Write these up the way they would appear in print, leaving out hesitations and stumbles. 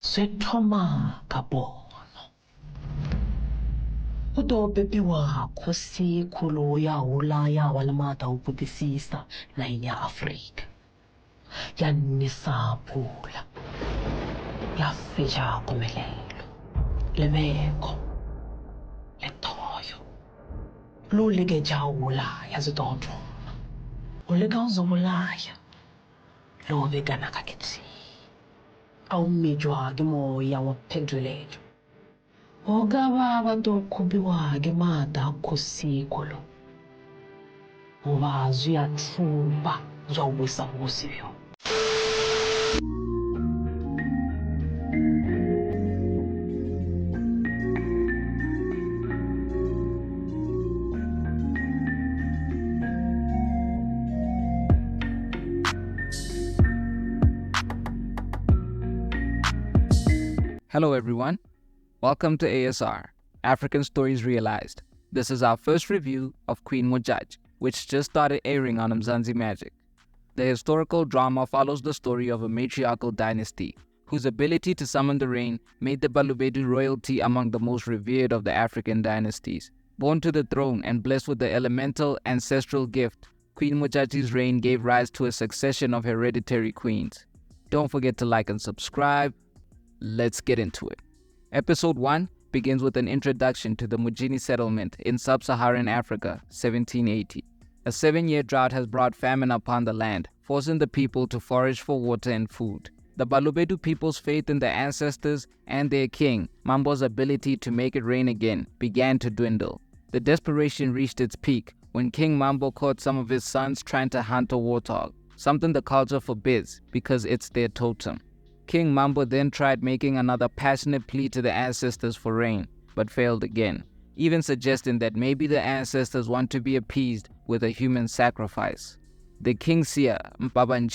Swethoma kabono. Udobebi wakho sikhulu uyawulaya walamada ukutisisa na ya Afrika. Yanisapula. Yafeja komelelo. Lemeko. Letoyo. Lulike jawulaya zidodwa. Ulika uzobulaya. Lobe kana kakithi. Awumijwa ke moya waphendulelo. Ogaba abantu kubiwa ke mada kusikolo. Ubazi uyathuba uzawubuyisa ngosiyo. Hello everyone, welcome to ASR, African Stories Realized. This is our first review of Queen Modjadji, which just started airing on Mzansi Magic. The historical drama follows the story of a matriarchal dynasty, whose ability to summon the rain made the Balobedu royalty among the most revered of the African dynasties. Born to the throne and blessed with the elemental ancestral gift, Queen Modjadji's reign gave rise to a succession of hereditary queens. Don't forget to like and subscribe. Let's get into it. Episode 1 begins with an introduction to the Modjadji settlement in sub-Saharan Africa, 1780. A 7-year drought has brought famine upon the land, forcing the people to forage for water and food. The Balobedu people's faith in their ancestors and their king, Mambo's ability to make it rain again, began to dwindle. The desperation reached its peak when King Mambo caught some of his sons trying to hunt a warthog, something the culture forbids because it's their totem. King Mambo then tried making another passionate plea to the ancestors for rain, but failed again, even suggesting that maybe the ancestors want to be appeased with a human sacrifice. The king seer, Mambo,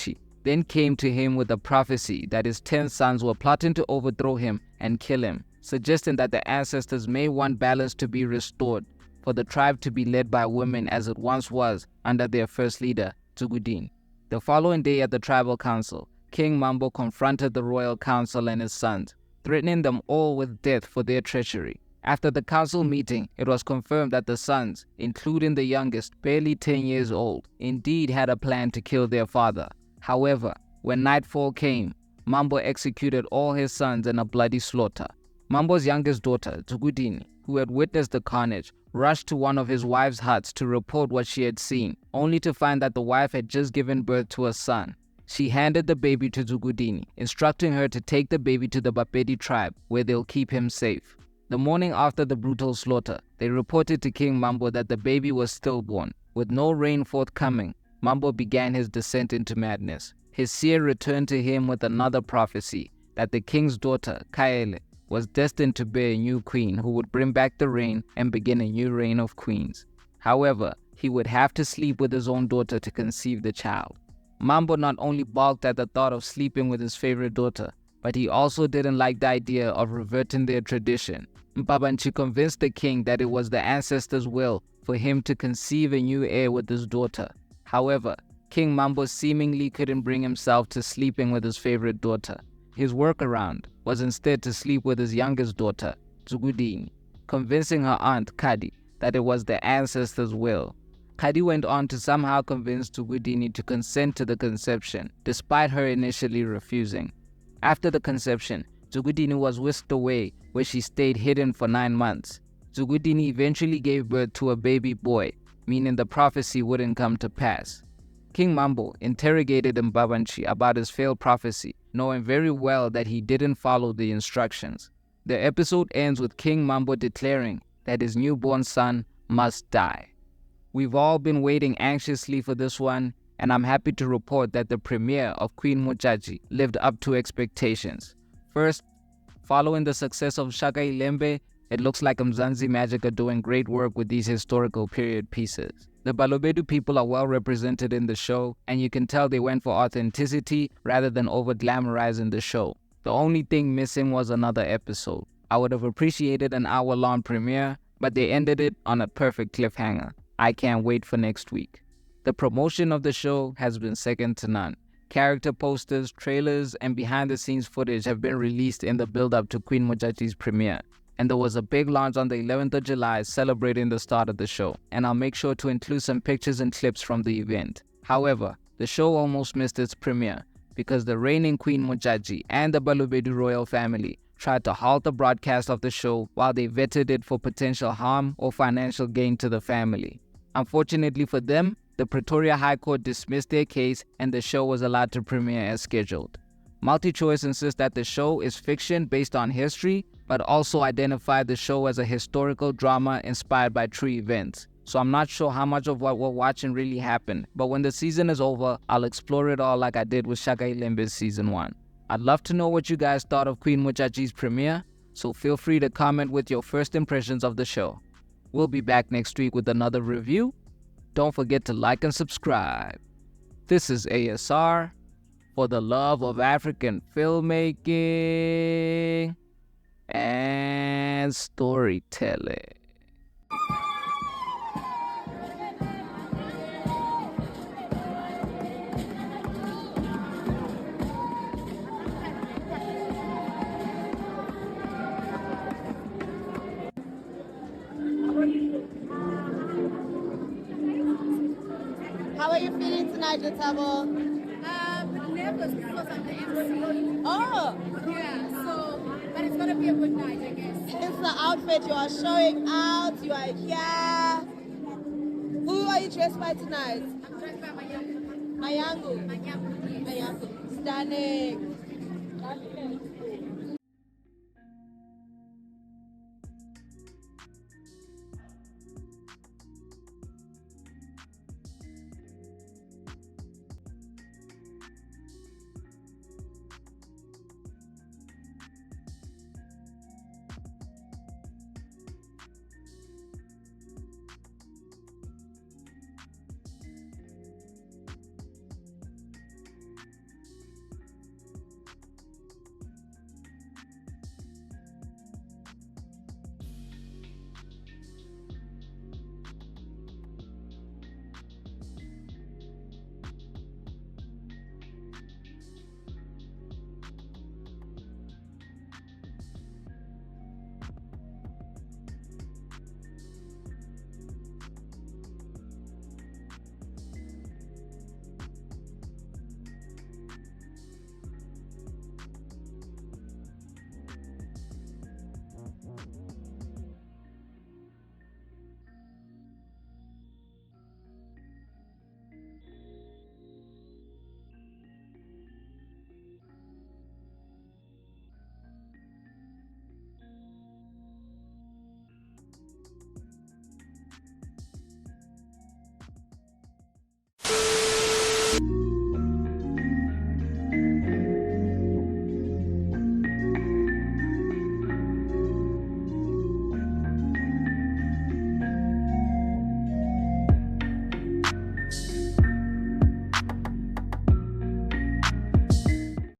then came to him with a prophecy that his 10 sons were plotting to overthrow him and kill him, suggesting that the ancestors may want balance to be restored, for the tribe to be led by women as it once was under their first leader, Tsugudini. The following day at the tribal council, King Mambo confronted the royal council and his sons, threatening them all with death for their treachery. After the council meeting, it was confirmed that the sons, including the youngest, barely 10 years old, indeed had a plan to kill their father. However, when nightfall came, Mambo executed all his sons in a bloody slaughter. Mambo's youngest daughter, Tsugudini, who had witnessed the carnage, rushed to one of his wife's huts to report what she had seen, only to find that the wife had just given birth to a son. She handed the baby to Tsugudini, instructing her to take the baby to the Bapedi tribe, where they'll keep him safe. The morning after the brutal slaughter, they reported to King Mambo that the baby was stillborn. With no rain forthcoming, Mambo began his descent into madness. His seer returned to him with another prophecy, that the king's daughter, Kaele, was destined to bear a new queen who would bring back the rain and begin a new reign of queens. However, he would have to sleep with his own daughter to conceive the child. Mambo not only balked at the thought of sleeping with his favorite daughter, but he also didn't like the idea of reverting their tradition. Mambo convinced the king that it was the ancestors' will for him to conceive a new heir with his daughter. However, King Mambo seemingly couldn't bring himself to sleeping with his favorite daughter. His workaround was instead to sleep with his youngest daughter, Tsugudini, convincing her aunt, Kadi, that it was the ancestors' will. Kadi went on to somehow convince Tsugudini to consent to the conception, despite her initially refusing. After the conception, Tsugudini was whisked away, where she stayed hidden for 9 months. Tsugudini eventually gave birth to a baby boy, meaning the prophecy wouldn't come to pass. King Mambo interrogated Mambo about his failed prophecy, knowing very well that he didn't follow the instructions. The episode ends with King Mambo declaring that his newborn son must die. We've all been waiting anxiously for this one, and I'm happy to report that the premiere of Queen Modjadji lived up to expectations. First, following the success of Shaka Ilembe, it looks like Mzansi Magic are doing great work with these historical period pieces. The Balobedu people are well represented in the show, and you can tell they went for authenticity rather than over-glamorizing the show. The only thing missing was another episode. I would have appreciated an hour-long premiere, but they ended it on a perfect cliffhanger. I can't wait for next week. The promotion of the show has been second to none. Character posters, trailers, and behind-the-scenes footage have been released in the build-up to Queen Modjadji's premiere. And there was a big launch on the 11th of July celebrating the start of the show, and I'll make sure to include some pictures and clips from the event. However, the show almost missed its premiere because the reigning Queen Modjadji and the Balobedu royal family tried to halt the broadcast of the show while they vetted it for potential harm or financial gain to the family. Unfortunately for them, the Pretoria High Court dismissed their case and the show was allowed to premiere as scheduled. MultiChoice insists that the show is fiction based on history, but also identified the show as a historical drama inspired by true events. So I'm not sure how much of what we're watching really happened, but when the season is over, I'll explore it all like I did with Shaka Ilembe's season 1. I'd love to know what you guys thought of Queen Modjadji's premiere, so feel free to comment with your first impressions of the show. We'll be back next week with another review. Don't forget to like and subscribe. This is ASR for the love of African filmmaking and storytelling. How are you feeling tonight, Jotabo? Nervous because I'm the MC. Oh, Yeah, so, but it's gonna be a good night, I guess. it's the outfit you are showing out. You are here. Who are you dressed by tonight? I'm dressed by Mayangu. my young Mayangu. Stunning.